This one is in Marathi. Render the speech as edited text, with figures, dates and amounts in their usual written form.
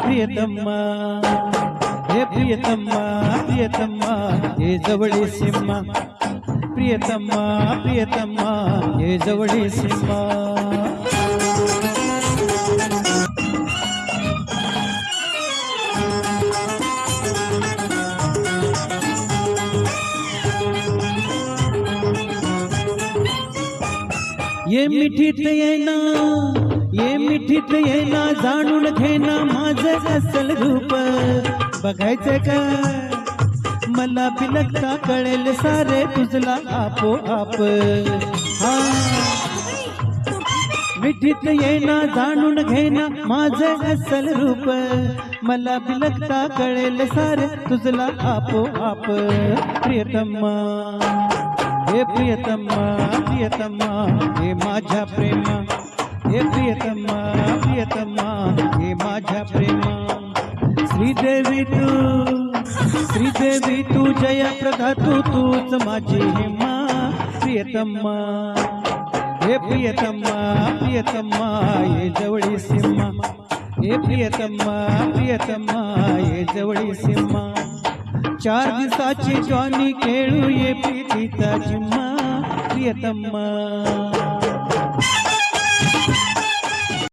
प्रियतम्मा हे प्रियतम्मा प्रियतम्मा हे जवळी सिम्मा प्रियतम्मा प्रियतम्मा हे जवळी सिम्मा ये मिठीत येना जाणून घेना माझं असल रूप बघायचं का मला बिलकता कळेल सारे तुझला आपोआप हा मिठीत येना जाणून घेना माझं असल रूप मला बिलकता कळेल सारे तुझला आपोआप प्रियतम्मा हे प्रियतम्मा प्रियतम्मा हे माझ्या प्रेमा हे प्रियतम्मा प्रियतम्मा हे माझ्या प्रेमा श्रीदेवी तू जयप्रदा तूच माझी हिमा प्रियतम्मा हे प्रियतम्मा प्रियतम्मा हे जवळी सिम्मा हे प्रियतम्मा प्रियतम्मा हे जवळी सिम्मा 4 दिवसाची जॉनी खेळू ये प्रीतीचा जिम्मा प्रियतम्मा